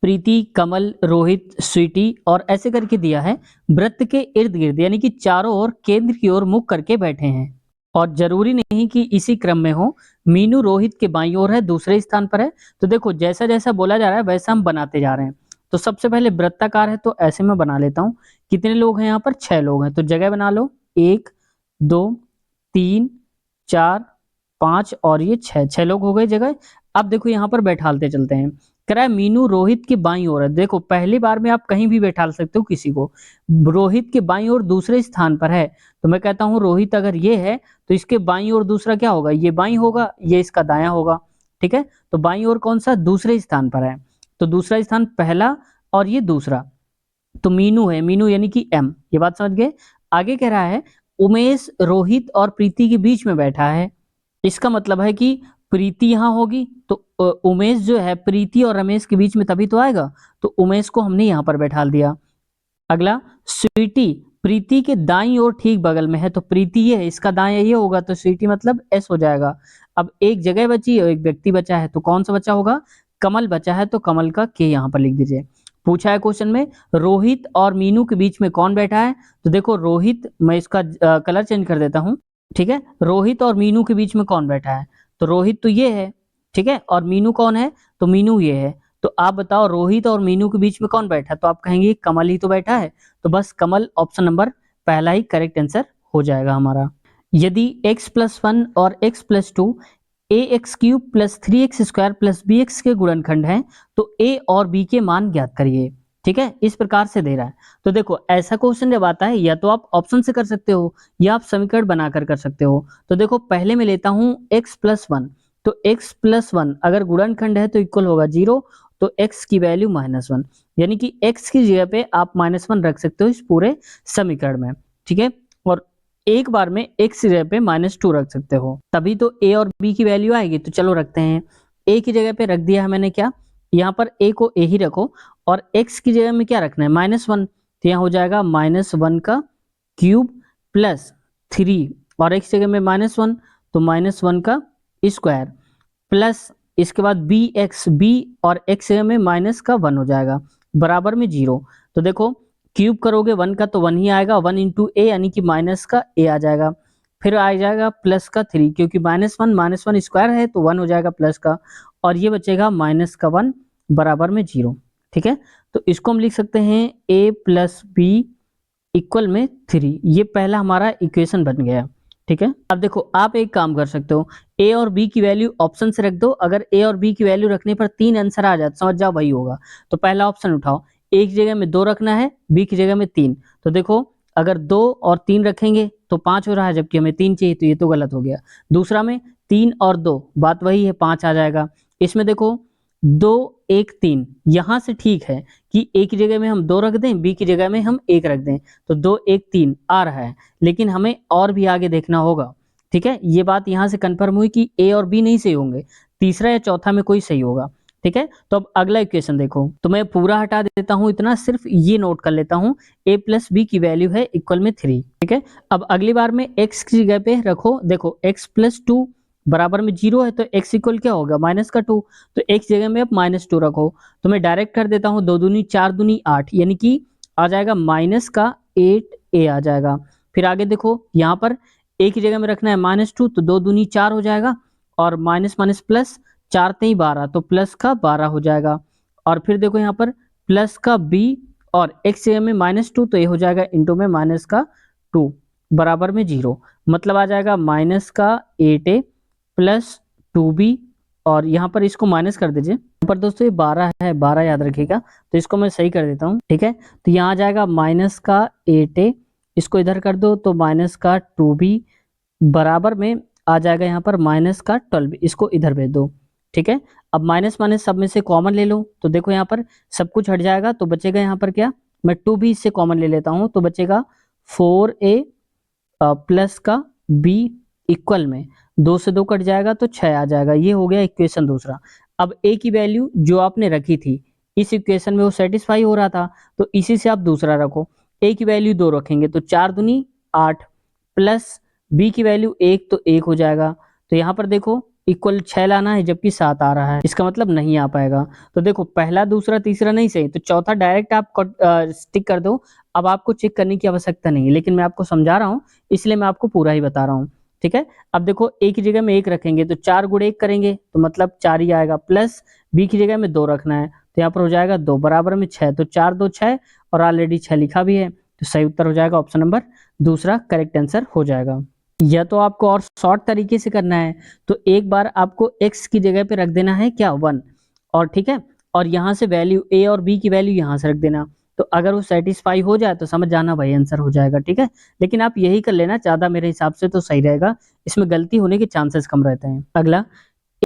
प्रीति, कमल, रोहित, स्वीटी और ऐसे करके दिया है, वृत्त के इर्द गिर्द यानी कि चारों ओर केंद्र की ओर मुख करके बैठे हैं और जरूरी नहीं कि इसी क्रम में हो। मीनू रोहित के बाईं ओर है, दूसरे स्थान पर है। तो देखो, जैसा जैसा बोला जा रहा है वैसा हम बनाते जा रहे हैं। तो सबसे पहले वृत्ताकार है तो ऐसे में बना लेता हूं। कितने लोग हैं यहाँ पर? 6 लोग हैं। तो जगह बना लो, 1 2 3 4 5 और ये 6, 6 लोग हो गए जगह। अब देखो यहाँ पर बैठालते चलते हैं। कह रहा है मीनू रोहित के बाईं ओर है। देखो, पहली बार में आप कहीं भी बैठा सकते हो किसी को। रोहित के बाईं ओर दूसरे स्थान पर है, तो मैं कहता हूं रोहित अगर ये है तो इसके बाईं ओर दूसरा क्या होगा? ये बाईं होगा, ये इसका दायां होगा। ठीक है, तो बाईं ओर कौन सा? दूसरे स्थान पर है। तो दूसरा स्थान पहला और ये दूसरा, तो मीनू है, मीनू यानी कि एम। ये बात समझ गए? आगे कह रहा है उमेश रोहित और प्रीति के बीच में बैठा है। इसका मतलब है कि प्रीति यहाँ होगी तो उमेश जो है प्रीति और रमेश के बीच में तभी तो आएगा। तो उमेश को हमने यहाँ पर बैठा दिया। अगला, स्वीटी प्रीति के दाईं ओर ठीक बगल में है, तो प्रीति ये है, इसका दायां ये होगा, तो स्वीटी मतलब एस हो जाएगा। अब एक जगह बची है, एक व्यक्ति बचा है, तो कौन सा बचा होगा? कमल बचा है, तो कमल का के यहाँ पर लिख दीजिए। पूछा है क्वेश्चन में रोहित और मीनू के बीच में कौन बैठा है? तो देखो रोहित, मैं इसका कलर चेंज कर देता हूँ। ठीक है, रोहित और मीनू के बीच में कौन बैठा है? तो रोहित तो ये है, ठीक है, और मीनू कौन है? तो मीनू ये है। तो आप बताओ रोहित और मीनू के बीच में कौन बैठा है? तो आप कहेंगे कमल ही तो बैठा है। तो बस कमल ऑप्शन नंबर पहला ही करेक्ट आंसर हो जाएगा हमारा। यदि x+1 और x+2 ax³ + 3x² + bx के गुणनखंड हैं तो a और b के मान ज्ञात करिए। ठीक है, इस प्रकार से दे रहा है। तो देखो, ऐसा क्वेश्चन जब आता है या तो आप ऑप्शन से कर सकते हो या आप समीकरण बनाकर कर सकते हो। तो देखो, पहले मैं लेता हूं x+1, तो x+1 अगर गुणनखंड है तो इक्वल होगा 0, तो x की वैल्यू -1, यानी कि x की जगह पे आप -1 रख सकते हो इस पूरे समीकरण में। ठीक है, और एक बार में x की जगह पे -2 रख सकते हो, तभी तो a और b की वैल्यू आएगी। तो चलो रखते हैं, a की जगह पे रख दिया है मैंने। क्या यहाँ पर a को a ही रखो और x की जगह में क्या रखना है? -1, तो यहाँ हो जाएगा -1 का क्यूब प्लस 3 और x जगह में -1 तो -1 का स्क्वायर प्लस इसके बाद b और x जगह में -1 हो जाएगा बराबर में 0। तो देखो, क्यूब करोगे 1 का तो 1 ही आएगा, 1 × a यानी कि माइनस का a आ जाएगा। फिर आ जाएगा प्लस का 3, क्योंकि -1 स्क्वायर है तो 1 हो जाएगा प्लस का, और ये बचेगा -1 बराबर में 0। ठीक है, तो इसको हम लिख सकते हैं a + b इक्वल में 3। ये पहला हमारा इक्वेशन बन गया। ठीक है, अब देखो, आप एक काम कर सकते हो, a और b की वैल्यू ऑप्शन से रख दो। अगर a और b की वैल्यू रखने पर 3 आंसर आ जाए, समझ जाओ वही होगा। तो पहला ऑप्शन उठाओ, a की जगह में 2 रखना है, b की जगह में 3। तो देखो, अगर 2 और 3 रखेंगे तो 5 हो रहा है, जबकि हमें 3 चाहिए, तो ये तो गलत हो गया। दूसरा में 3 और 2 बात वही है, 5 आ जाएगा। इसमें देखो 2 1 3, यहाँ से ठीक है कि a की जगह में हम 2 रख दें, b की जगह में हम 1 रख दें, तो 2 1 3 आ रहा है, लेकिन हमें और भी आगे देखना होगा। ठीक है, ये बात यहाँ से कंफर्म हुई कि a और b नहीं सही होंगे, तीसरा या चौथा में कोई सही होगा। ठीक है, तो अब अगला इक्वेशन देखो, तो मैं पूरा हटा देता हूँ, इतना सिर्फ ये नोट कर लेता हूँ, a + b की वैल्यू है इक्वल में 3। ठीक है, अब अगली बार में x की जगह पे रखो। देखो, x+2 बराबर में 0 है, तो x इक्वल क्या होगा? -2, तो x जगह में अब -2 रखो। तो मैं डायरेक्ट कर देता हूँ, 2 दूनी 4 दूनी 8, यानी कि आ जाएगा -8a आ जाएगा। फिर आगे देखो, यहाँ पर a की जगह में रखना है -2, तो 2 दूनी 4 हो जाएगा, और माइनस माइनस प्लस 4 3 12, तो प्लस का 12 हो जाएगा। और फिर देखो यहाँ पर प्लस का b और x जगह में -2, तो ये हो जाएगा इंटू में -2 बराबर में 0, मतलब आ जाएगा -8a + 2b, और यहाँ पर इसको माइनस कर दीजिए। यहाँ पर दोस्तों ये 12 है, 12 याद रखिएगा, तो इसको मैं सही कर देता हूँ। ठीक है, तो यहाँ आ जाएगा -8a, इसको इधर कर दो तो -2b बराबर में आ जाएगा यहाँ पर -12, इसको इधर भेज दो। ठीक है, अब माइनस माइनस सब में से कॉमन ले लो, तो देखो यहाँ पर सब कुछ हट जाएगा, तो बचेगा यहाँ पर क्या? मैं 2b इससे कॉमन ले लेता हूँ, तो बचेगा 4a प्लस का b इक्वल में 2 से 2 कट जाएगा तो 6 आ जाएगा। ये हो गया इक्वेशन दूसरा। अब a की वैल्यू जो आपने रखी थी, इस इक्वेशन में वो सेटिस्फाई हो रहा था, तो इसी से आप दूसरा रखो। a की वैल्यू 2 रखेंगे तो 4 दूनी 8 प्लस b की वैल्यू 1 तो 1 हो जाएगा। तो यहाँ पर देखो इक्वल 6 लाना है जबकि 7 आ रहा है, इसका मतलब नहीं आ पाएगा। तो देखो पहला दूसरा तीसरा नहीं सही, तो चौथा डायरेक्ट आप टिक कर दो। अब आपको चेक करने की आवश्यकता नहीं है, लेकिन मैं आपको समझा रहा हूँ इसलिए मैं आपको पूरा ही बता रहा हूँ। ठीक है, अब देखो a की जगह में 1 रखेंगे तो 4 गुणे 1 करेंगे तो मतलब 4 ही आएगा, प्लस b की जगह में 2 रखना है तो यहाँ पर हो जाएगा 2 बराबर में 6, तो 4 2 6 और ऑलरेडी 6 लिखा भी है, तो सही उत्तर हो जाएगा ऑप्शन नंबर दूसरा करेक्ट आंसर हो जाएगा। या तो आपको और शॉर्ट तरीके से करना है तो एक बार आपको x की जगह पे रख देना है क्या 1, और ठीक है, और यहाँ से वैल्यू a और b की वैल्यू यहाँ से रख देना। तो अगर वो सेटिस्फाई हो जाए तो समझ जाना भाई आंसर हो जाएगा। ठीक है, लेकिन आप यही कर लेना ज़्यादा मेरे हिसाब से तो सही रहेगा, इसमें गलती होने के चांसेस कम रहते हैं। अगला,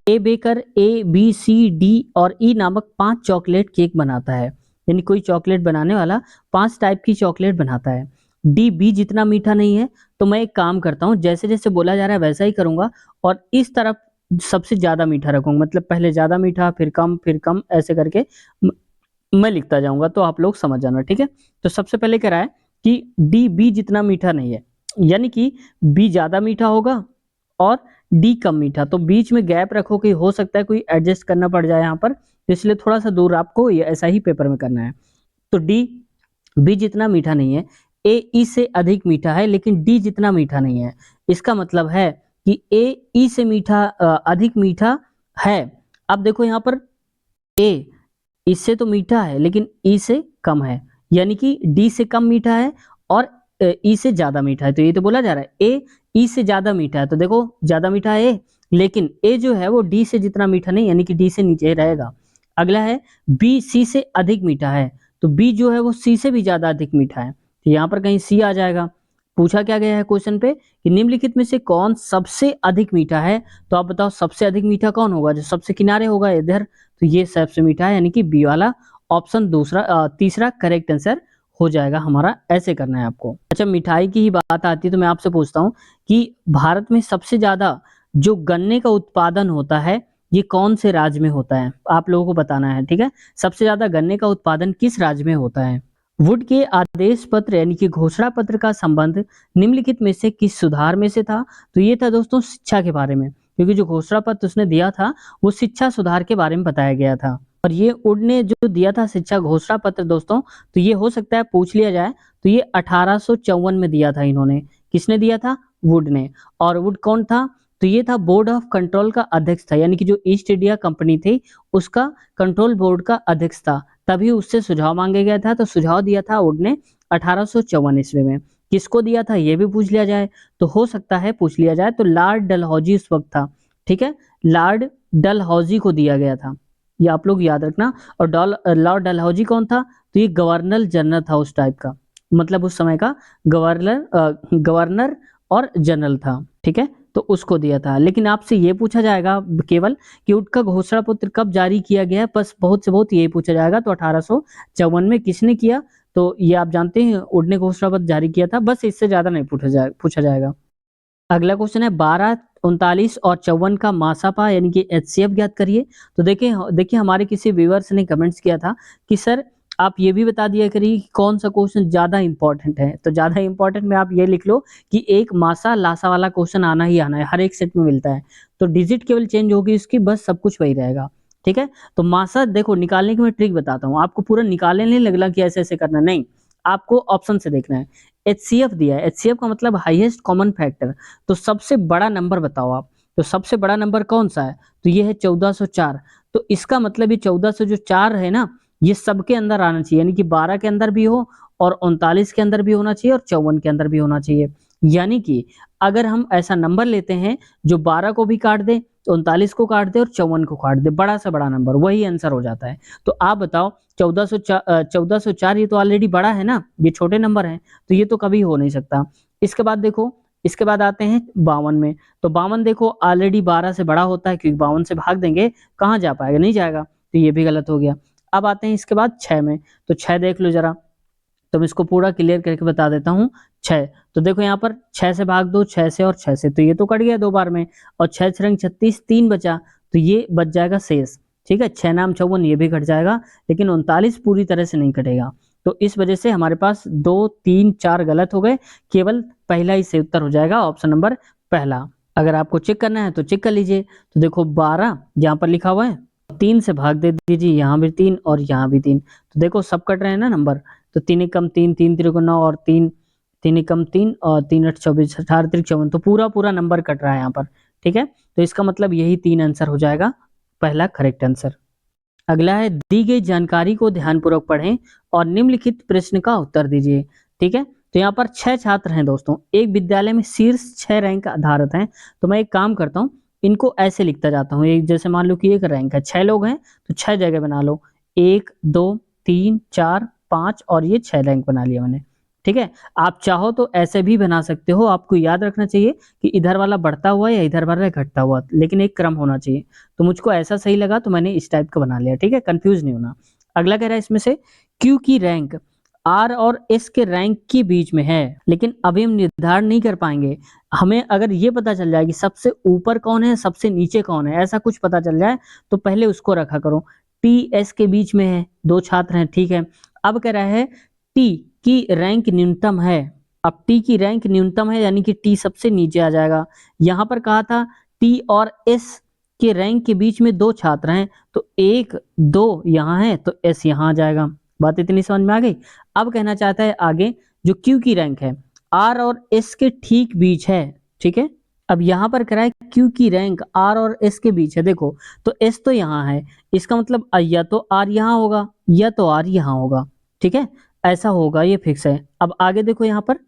ए बेकर ABCD और ई नामक 5 चॉकलेट केक बनाता है, यानी कोई चॉकलेट बनाने वाला 5 टाइप की चॉकलेट बनाता है। डी बी जितना मीठा नहीं है, तो मैं एक काम करता हूँ जैसे जैसे बोला जा रहा है वैसा ही करूंगा और इस तरफ सबसे ज्यादा मीठा रखूंगा, मतलब पहले ज्यादा मीठा फिर कम ऐसे करके म- मैं लिखता जाऊंगा, तो आप लोग समझ जाना। ठीक है, तो सबसे पहले कह रहा है कि डी बी जितना मीठा नहीं है, यानी कि बी ज्यादा मीठा होगा और डी कम मीठा, तो बीच में गैप रखो कि हो सकता है कोई एडजस्ट करना पड़ जाए यहाँ पर, तो इसलिए थोड़ा सा दूर आपको ये ऐसा ही पेपर में करना है। तो डी बी जितना मीठा नहीं है, ए ई से अधिक मीठा है लेकिन डी जितना मीठा नहीं है, इसका मतलब है कि ए ई से मीठा अधिक मीठा है। अब देखो यहाँ पर ए इससे तो मीठा है लेकिन ई से कम है, यानी कि डी से कम मीठा है और ई से ज्यादा मीठा है, तो ये तो बोला जा रहा है ए ई से ज्यादा मीठा है, तो देखो ज्यादा मीठा है ए, लेकिन ए जो है वो डी से जितना मीठा नहीं, यानी कि डी से नीचे रहेगा। अगला है बी सी से अधिक मीठा है, तो बी जो है वो सी से भी ज्यादा अधिक मीठा है, तो यहाँ पर कहीं सी आ जाएगा। पूछा क्या गया है क्वेश्चन पे कि निम्नलिखित में से कौन सबसे अधिक मीठा है, तो आप बताओ सबसे अधिक मीठा कौन होगा, जो सबसे किनारे होगा इधर, तो ये सबसे मीठा है, यानी कि बी वाला ऑप्शन तीसरा करेक्ट आंसर हो जाएगा हमारा। ऐसे करना है आपको। अच्छा, मिठाई की ही बात आती है तो मैं आपसे पूछता हूँ कि भारत में सबसे ज्यादा जो गन्ने का उत्पादन होता है ये कौन से राज्य में होता है, आप लोगों को बताना है। ठीक है, सबसे ज्यादा गन्ने का उत्पादन किस राज्य में होता है। वुड के आदेश पत्र यानी कि घोषणा पत्र का संबंध निम्नलिखित में से किस सुधार में से था, तो ये था दोस्तों शिक्षा के बारे में, क्योंकि जो घोषणा पत्र उसने दिया था वो शिक्षा सुधार के बारे में बताया गया था। और ये वुड ने जो दिया था शिक्षा घोषणा पत्र दोस्तों, तो ये हो सकता है पूछ लिया जाए, तो ये 1854 में दिया था इन्होंने। किसने दिया था, वुड ने। और वुड कौन था, तो ये था बोर्ड ऑफ कंट्रोल का अध्यक्ष था, यानी कि जो ईस्ट इंडिया कंपनी थी उसका कंट्रोल बोर्ड का अध्यक्ष था, तभी उससे सुझाव मांगा गया था, तो सुझाव दिया था वुड ने 1854 ईस्वी में। किसको दिया था ये भी पूछ लिया जाए, तो हो सकता है पूछ लिया जाए, तो लॉर्ड डलहौजी उस वक्त था। ठीक है, लॉर्ड डलहौजी को दिया गया था, ये आप लोग याद रखना। और लॉर्ड डलहौजी कौन था, तो ये गवर्नर जनरल था उस टाइप का, मतलब उस समय का गवर्नर और जनरल था। ठीक है, तो उसको दिया था। लेकिन आपसे ये पूछा जाएगा केवल कि वुड का घोषणा पत्र कब जारी किया गया है, बस बहुत से बहुत यही पूछा जाएगा, तो 1854 में किसने किया, तो ये आप जानते हैं वुड ने घोषणा पत्र जारी किया था, बस इससे ज्यादा नहीं पूछा जाएगा। अगला क्वेश्चन है 12, 39 और 54 का मासापा यानी कि HCF ज्ञात करिए। तो देखिए देखिए हमारे किसी व्यूअर्स ने कमेंट्स किया था कि सर आप ये भी बता दिया करिए कि कौन सा क्वेश्चन ज्यादा इंपॉर्टेंट है, तो ज्यादा इंपॉर्टेंट में आप ये लिख लो कि एक मासा लासा वाला क्वेश्चन आना ही आना है, हर एक सेट में मिलता है, तो डिजिट केवल चेंज होगी उसकी, बस सब कुछ वही रहेगा। ठीक है, तो मासा देखो निकालने की मैं ट्रिक बताता हूँ आपको, पूरा निकालने नहीं लगना कि ऐसे ऐसे करना, नहीं, आपको ऑप्शन से देखना है। HCF दिया है, HCF का मतलब हाईएस्ट कॉमन फैक्टर, तो सबसे बड़ा नंबर बताओ आप, तो सबसे बड़ा नंबर कौन सा है, तो ये है 1404, तो इसका मतलब ये 1400 जो 4 है ना, ये सबके अंदर आना चाहिए, यानी कि 12 के अंदर भी हो और 39 के अंदर भी होना चाहिए और 54 के अंदर भी होना चाहिए। यानी कि अगर हम ऐसा नंबर लेते हैं जो 12 को भी काट दे, 39 को काट दे और 54 को काट दे, बड़ा से बड़ा नंबर वही आंसर हो जाता है। तो आप बताओ 1404 ये तो ऑलरेडी बड़ा है ना, ये छोटे नंबर है, तो ये तो कभी हो नहीं सकता। इसके बाद देखो, इसके बाद आते हैं 52 में, तो 52 देखो ऑलरेडी 12 से बड़ा होता है, क्योंकि 52 से भाग देंगे कहाँ जा पाएगा, नहीं जाएगा, तो ये भी गलत हो गया। अब आते हैं इसके बाद 6 में, तो 6 देख लो जरा, तो मैं इसको पूरा क्लियर करके बता देता हूँ। 6, तो देखो यहाँ पर 6 से भाग दो, 6 से और 6 से, तो ये तो कट गया 2 बार में, और 6 6 36 3 बचा, तो ये बच जाएगा शेष। ठीक है, 6 नाम 54 ये भी कट जाएगा, लेकिन 39 पूरी तरह से नहीं कटेगा। तो इस वजह से हमारे पास 2, 3, 4 गलत हो गए, केवल पहला ही सही उत्तर हो जाएगा, ऑप्शन नंबर पहला। अगर आपको चेक करना है तो चेक कर लीजिए। तो देखो 12 यहाँ पर लिखा हुआ है, 3 से भाग दे दीजिए, यहाँ भी 3 और यहाँ भी 3। तो देखो सब कट रहे हैं ना नंबर, तो 3 एकम 3, 3 त्रिक 9 और 3 एकम 3 और 3 8 24, 18 त्रिक 54, तो पूरा नंबर कट रहा है यहाँ पर। ठीक है, तो इसका मतलब यही 3 आंसर हो जाएगा, पहला करेक्ट आंसर। अगला है, दी गई जानकारी को ध्यानपूर्वक पढ़ें और निम्नलिखित प्रश्न का उत्तर दीजिए। ठीक है, तो यहाँ पर 6 छात्र हैं दोस्तों, एक विद्यालय में शीर्ष 6 रैंक आधारित हैं। तो मैं एक काम करता हूँ, इनको ऐसे लिखता जाता हूँ। एक जैसे मान लो कि एक रैंक है, 6 लोग हैं तो 6 जगह बना लो, 1 2 3 4 5 और ये 6 रैंक बना लिया मैंने। ठीक है, आप चाहो तो ऐसे भी बना सकते हो। आपको याद रखना चाहिए कि इधर वाला बढ़ता हुआ या इधर वाला घटता हुआ, लेकिन एक क्रम होना चाहिए। तो मुझको ऐसा सही लगा तो मैंने इस टाइप का बना लिया। ठीक है, कंफ्यूज नहीं होना। अगला कह रहा है इसमें से क्यू की रैंक आर और एस के रैंक के बीच में है, लेकिन अभी हम निर्धारण नहीं कर पाएंगे। हमें अगर ये पता चल जाए कि सबसे ऊपर कौन है सबसे नीचे कौन है, ऐसा कुछ पता चल जाए तो पहले उसको रखा करो। टी एस के बीच में है, 2 छात्र हैं। ठीक है, अब कह रहा है टी की रैंक न्यूनतम है। अब टी की रैंक न्यूनतम है यानी कि टी सबसे नीचे आ जाएगा। यहां पर कहा था टी और एस के रैंक के बीच में 2 छात्र हैं, तो 1 2 यहाँ है तो एस यहाँ आ जाएगा। बात इतनी समझ में आ गई। अब कहना चाहता है आगे, जो क्यू की रैंक है आर और एस के ठीक बीच है। ठीक है, अब यहां पर कह रहा है क्यू की रैंक आर और एस के बीच है। देखो तो एस तो यहाँ है, इसका मतलब या तो आर यहाँ होगा या तो आर यहाँ होगा। ठीक है, ऐसा होगा, ये फिक्स है। अब आगे देखो यहाँ पर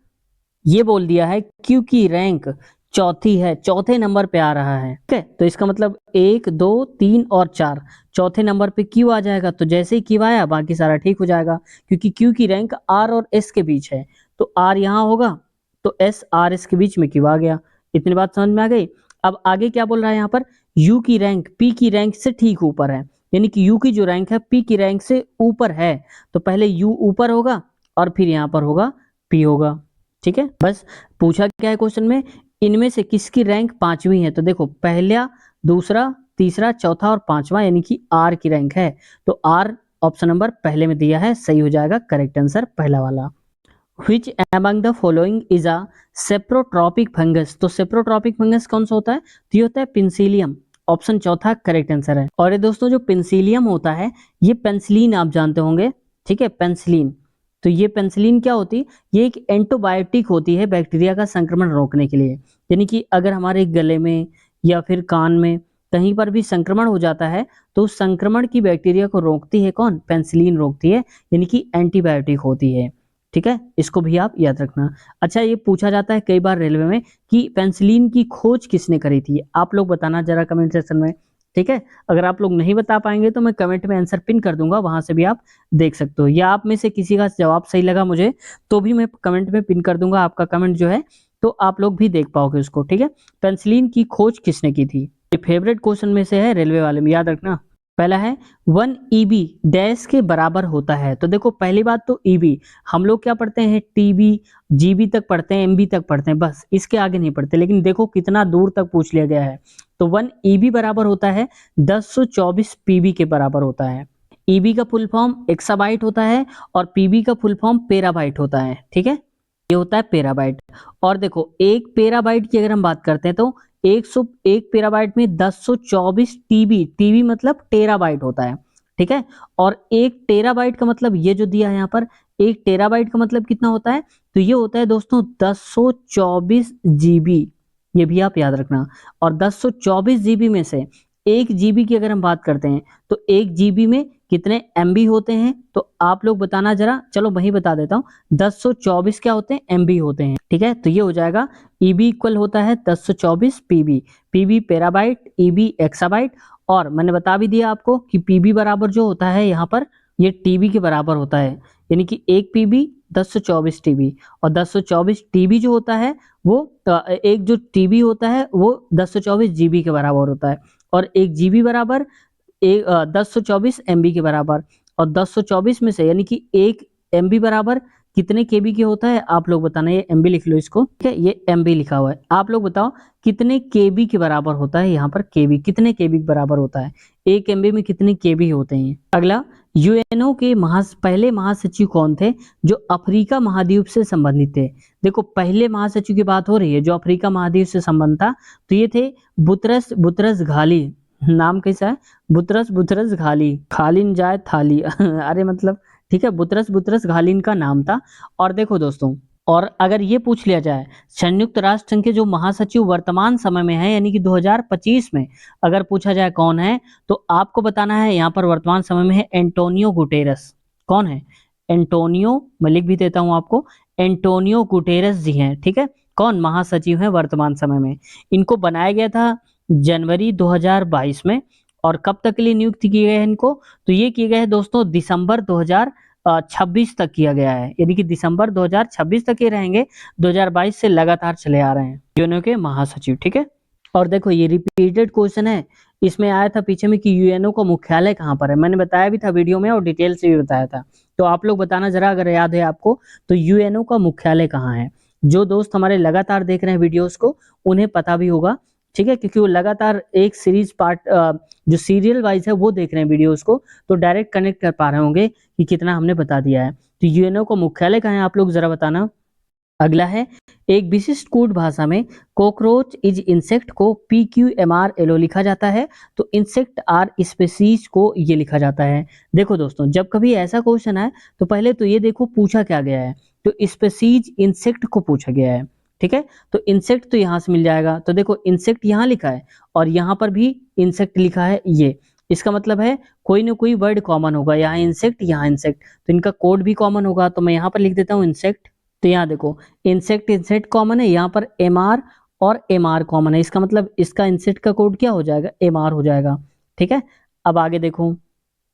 ये बोल दिया है क्यू की रैंक चौथी है, चौथे नंबर पे आ रहा है। ठीक है, तो इसका मतलब 1 2 3 और 4, चौथे नंबर पे क्यू आ जाएगा। तो जैसे ही क्यू आया बाकी सारा ठीक हो जाएगा, क्योंकि क्यू की रैंक आर और एस के बीच है। तो आर यहाँ होगा तो एस आर एस के बीच में क्यू आ गया। इतनी बात समझ में आ गई। अब आगे क्या बोल रहा है यहाँ पर, यू की रैंक पी की रैंक से ठीक ऊपर है, यानी कि यू की जो रैंक है पी की रैंक से ऊपर है। तो पहले यू ऊपर होगा और फिर यहाँ पर होगा पी होगा। ठीक है, बस पूछा क्या है क्वेश्चन में, इनमें से किसकी रैंक 5वीं है। तो देखो पहला, दूसरा, तीसरा, चौथा और 5वां, यानी कि आर की रैंक है। तो आर ऑप्शन नंबर पहले में दिया है, सही हो जाएगा करेक्ट आंसर पहला वाला। Which among the following is a saprotrophic fungus. तो सेप्रोट्रॉपिक फंगस कौन सा होता है, तो ये होता है पेंसिलियम। ऑप्शन चौथा करेक्ट आंसर है। और ये दोस्तों जो पेंसिलियम होता है, ये पेंसिलिन आप जानते होंगे। ठीक है, पेंसिलिन, तो ये पेंसिलिन क्या होती है, ये एक एंटीबायोटिक होती है बैक्टीरिया का संक्रमण रोकने के लिए। यानी कि अगर हमारे गले में या फिर कान में कहीं पर भी संक्रमण हो जाता है, तो उस संक्रमण की बैक्टीरिया को रोकती है कौन, पेंसिलिन रोकती है, यानी कि एंटीबायोटिक होती है। ठीक है, इसको भी आप याद रखना। अच्छा, ये पूछा जाता है कई बार रेलवे में कि पेंसिलिन की खोज किसने करी थी, आप लोग बताना जरा कमेंट सेक्शन में। ठीक है, अगर आप लोग नहीं बता पाएंगे तो मैं कमेंट में आंसर पिन कर दूंगा, वहां से भी आप देख सकते हो, या आप में से किसी का जवाब सही लगा मुझे तो भी मैं कमेंट में पिन कर दूंगा आपका कमेंट जो है, तो आप लोग भी देख पाओगे उसको। ठीक है, पेंसिलिन की खोज किसने की थी, ये फेवरेट क्वेश्चन में से है रेलवे वाले में, याद रखना। पहला है 1 EB डैश के बराबर होता है। तो देखो पहली बात तो EB हम लोग क्या पढ़ते हैं, TB GB तक पढ़ते हैं, MB तक पढ़ते हैं, बस इसके आगे नहीं पढ़ते। लेकिन देखो कितना दूर तक पूछ लिया गया है। तो 1 EB बराबर होता है 1024 PB के बराबर होता है। EB का फुल फॉर्म एक्साबाइट होता है और PB का फुल फॉर्म पेराबाइट होता है। ठीक है, ये होता है पेराबाइट। और देखो एक पेराबाइट की अगर हम बात करते हैं तो 101 पेराबाइट में 1024 टीबी, टीबी मतलब टेराबाइट होता है। ठीक है, और एक टेराबाइट का मतलब ये जो दिया है यहाँ पर, एक टेराबाइट का मतलब कितना होता है, तो ये होता है दोस्तों 1024 जीबी, ये भी आप याद रखना। और 1024 जीबी में से 1 जीबी की अगर हम बात करते हैं तो 1 जीबी में कितने एमबी होते हैं, तो आप लोग बताना जरा, चलो वही बता देता हूँ। 1024 क्या होते हैं, एमबी होते हैं। ठीक है, तो ये हो जाएगा ईबी इक्वल होता है 1024 पीबी, पीबी पेराबाइट, ईबी एक्साबाइट। और मैंने बता भी दिया आपको कि पीबी बराबर जो होता है यहाँ पर, ये टीबी के बराबर होता है, यानी कि 1 पीबी 1024 टीबी। और 1024 टीबी जो होता है वो एक जो टीबी होता है वो 1024 जीबी के बराबर होता है। और 1 जीबी बराबर 1024 एमबी के बराबर। और 1024 में से यानी कि 1 एमबी बराबर कितने केबी की होता है आप लोग बताना। ये एमबी लिख लो इसको, ठीक है, ये एमबी लिखा हुआ है। आप लोग बताओ कितने केबी के बराबर होता है। यहाँ पर केबी कितने केबी के बराबर होता है, 1 एमबी में कितने केबी होते हैं। अगला, यूएनओ के पहले महासचिव कौन थे जो अफ्रीका महाद्वीप से संबंधित थे। देखो पहले महासचिव की बात हो रही है जो अफ्रीका महाद्वीप से संबंध था, तो ये थे बुतरस बुतरस घाली। नाम कैसा है, बुतरस बुतरस घाली, खालिन जाए थाली अरे मतलब ठीक है, बुतरस बुतरस घालिन का नाम था। और देखो दोस्तों, और अगर ये पूछ लिया जाए संयुक्त राष्ट्र संघ के जो महासचिव वर्तमान समय में है यानी कि 2025 में अगर पूछा जाए कौन है, तो आपको बताना है यहाँ पर वर्तमान समय में है एंटोनियो गुटेरस। कौन है, एंटोनियो, मैं लिख भी देता हूँ आपको, एंटोनियो गुटेरस जी हैं, ठीक है। कौन महासचिव हैं वर्तमान समय में। इनको बनाया गया था जनवरी 2022 में। और कब तक के लिए नियुक्त किए गए हैं इनको, तो ये किए गए हैं दोस्तों दिसंबर 2026 तक किया गया है, यानी कि दिसंबर 2026 तक ये रहेंगे। 2022 से लगातार चले आ रहे हैं यूएनओ के महासचिव, ठीक है। और देखो ये रिपीटेड क्वेश्चन है, इसमें आया था पीछे में कि यूएनओ का मुख्यालय कहाँ पर है। मैंने बताया भी था वीडियो में और डिटेल से भी बताया था, तो आप लोग बताना जरा अगर याद है आपको, तो यूएनओ का मुख्यालय कहाँ है। जो दोस्त हमारे लगातार देख रहे हैं वीडियोस को उन्हें पता भी होगा, ठीक है, क्योंकि वो लगातार एक सीरीज पार्ट जो सीरियल वाइज है वो देख रहे हैं वीडियोस को, तो डायरेक्ट कनेक्ट कर पा रहे होंगे कि कितना हमने बता दिया है। तो यूएनओ का मुख्यालय कहाँ है आप लोग जरा बताना। अगला है, एक विशिष्ट कूट भाषा में कॉकरोच इज इंसेक्ट को PQMRLO लिखा जाता है, तो इंसेक्ट आर स्पेसीज को ये लिखा जाता है। देखो दोस्तों, जब कभी ऐसा क्वेश्चन आए तो पहले तो ये देखो पूछा क्या गया है, तो स्पेसीज इंसेक्ट को पूछा गया है, ठीक है। तो इंसेक्ट तो यहाँ से मिल जाएगा, तो देखो इंसेक्ट यहाँ लिखा है और यहाँ पर भी इंसेक्ट लिखा है, ये इसका मतलब है कोई ना कोई वर्ड कॉमन होगा, यहाँ इंसेक्ट यहाँ इंसेक्ट, तो इनका कोड भी कॉमन होगा, तो मैं यहाँ पर लिख देता हूँ इंसेक्ट। तो यहाँ देखो इंसेक्ट इंसेक्ट कॉमन है, यहाँ पर MR और MR कॉमन है, इसका मतलब इसका इंसेक्ट का कोड क्या हो जाएगा, MR हो जाएगा, ठीक है। अब आगे देखो,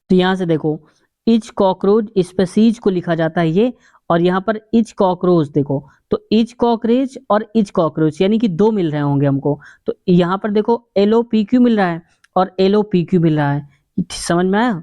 तो यहाँ से देखो इच कॉकरोच स्पेसीज को लिखा जाता है ये, और यहाँ पर इच कॉकरोच देखो, तो इच कॉकरोच और इच कॉकरोच यानी कि दो मिल रहे होंगे हमको, तो यहाँ पर देखो LOPQ मिल रहा है और LOPQ मिल रहा है, समझ में आया।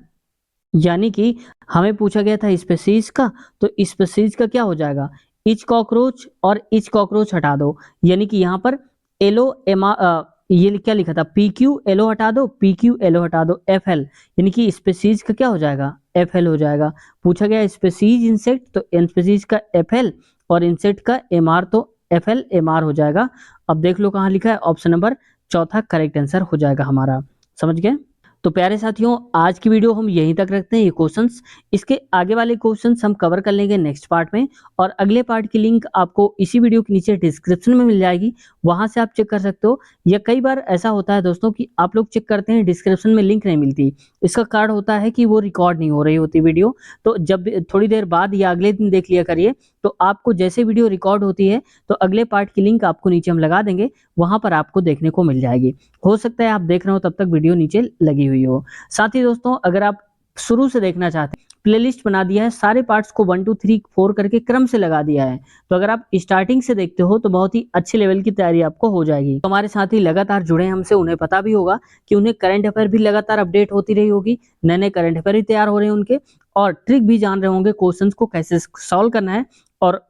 यानी कि हमें पूछा गया था स्पेसीज का, तो स्पेसीज का क्या हो जाएगा, इच कॉकरोच और इच कॉकरोच हटा दो, यानी कि यहाँ पर एलो एमा ये क्या लिखा था PQ LO हटा दो, PQ LO हटा दो, FL, यानी कि स्पेसीज का क्या हो जाएगा, FL हो जाएगा। पूछा गया स्पेसीज इंसेक्ट, तो स्पेसीज का FL और इंसेक्ट का MR, तो FL MR हो जाएगा। अब देख लो कहाँ लिखा है, ऑप्शन नंबर चौथा करेक्ट आंसर हो जाएगा हमारा, समझ गए। तो प्यारे साथियों, आज की वीडियो हम यहीं तक रखते हैं, ये क्वेश्चंस, इसके आगे वाले क्वेश्चंस हम कवर कर लेंगे नेक्स्ट पार्ट में, और अगले पार्ट की लिंक आपको इसी वीडियो के नीचे डिस्क्रिप्शन में मिल जाएगी, वहां से आप चेक कर सकते हो। या कई बार ऐसा होता है दोस्तों कि आप लोग चेक करते हैं डिस्क्रिप्शन में लिंक नहीं मिलती, इसका कारण होता है कि वो रिकॉर्ड नहीं हो रही होती वीडियो, तो जब थोड़ी देर बाद या अगले दिन देख लिया करिए, तो आपको जैसे वीडियो रिकॉर्ड होती है तो अगले पार्ट की लिंक आपको नीचे हम लगा देंगे, वहां पर आपको देखने को मिल जाएगी। हो सकता है आप देख रहे हो तब तक वीडियो नीचे लगी हुई हो। साथ ही दोस्तों, अगर आप शुरू से देखना चाहते हैं, प्लेलिस्ट बना दिया है, सारे पार्ट्स को 1 2 3 4 करके क्रम से लगा दिया है, तो अगर आप स्टार्टिंग से देखते हो तो बहुत ही अच्छे लेवल की तैयारी आपको हो जाएगी। तो हमारे साथ ही लगातार जुड़े हमसे, उन्हें पता भी होगा कि उन्हें करंट अफेयर भी लगातार अपडेट होती रही होगी, नए नए करंट अफेयर भी तैयार हो रहे हैं उनके, और ट्रिक भी जान रहे होंगे क्वेश्चंस को कैसे सॉल्व करना है। और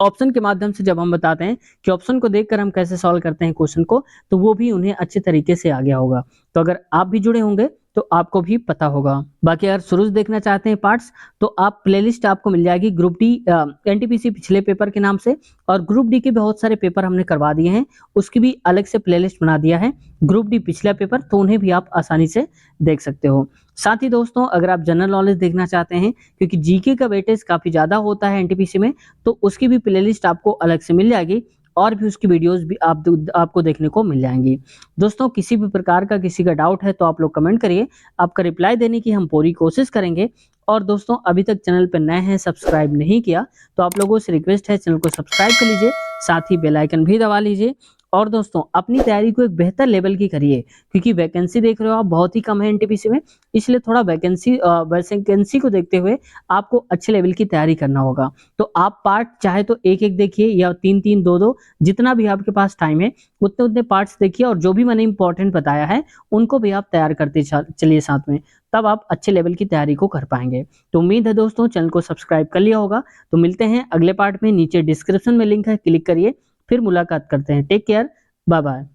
ऑप्शन के माध्यम से जब हम बताते हैं कि ऑप्शन को देखकर हम कैसे सॉल्व करते हैं क्वेश्चन को, तो वो भी उन्हें अच्छे तरीके से आ गया होगा। तो अगर आप भी जुड़े होंगे तो आपको भी पता होगा। बाकी अगर शुरू से देखना चाहते हैं पार्ट्स, तो आप प्लेलिस्ट आपको मिल जाएगी ग्रुप डी एनटीपीसी पिछले पेपर के नाम से, और ग्रुप डी के बहुत सारे पेपर हमने करवा दिए हैं, उसकी भी अलग से प्लेलिस्ट बना दिया है ग्रुप डी पिछला पेपर, तो उन्हें भी आप आसानी से देख सकते हो। साथ ही दोस्तों, अगर आप जनरल नॉलेज देखना चाहते हैं, क्योंकि जीके का वेटेज काफी ज्यादा होता है एनटीपीसी में, तो उसकी भी प्लेलिस्ट आपको अलग से मिल जाएगी, और भी उसकी वीडियोस भी आपको देखने को मिल जाएंगी। दोस्तों, किसी भी प्रकार का किसी का डाउट है तो आप लोग कमेंट करिए, आपका रिप्लाई देने की हम पूरी कोशिश करेंगे। और दोस्तों, अभी तक चैनल पर नए हैं, सब्सक्राइब नहीं किया, तो आप लोगों से रिक्वेस्ट है चैनल को सब्सक्राइब कर लीजिए, साथ ही बेल आइकन भी दबा लीजिए, और दोस्तों अपनी तैयारी को एक बेहतर लेवल की करिए, क्योंकि वैकेंसी देख रहे हो आप बहुत ही कम है एनटीपीसी में, इसलिए थोड़ा वैकेंसी को देखते हुए आपको अच्छे लेवल की तैयारी करना होगा। तो आप पार्ट चाहे तो एक-एक देखिए या 3-3 2-2 जितना भी आपके पास टाइम है उतने-उतने पार्ट्स देखिए, और जो भी मैंने इंपॉर्टेंट बताया है उनको भी आप तैयार करते चलिए साथ में, तब आप अच्छे लेवल की तैयारी को कर पाएँगे। तो उम्मीद है दोस्तों चैनल को सब्सक्राइब कर लिया होगा। तो मिलते हैं अगले पार्ट में, नीचे डिस्क्रिप्शन में लिंक है, क्लिक करिए, फिर मुलाकात करते हैं। Take care, bye bye.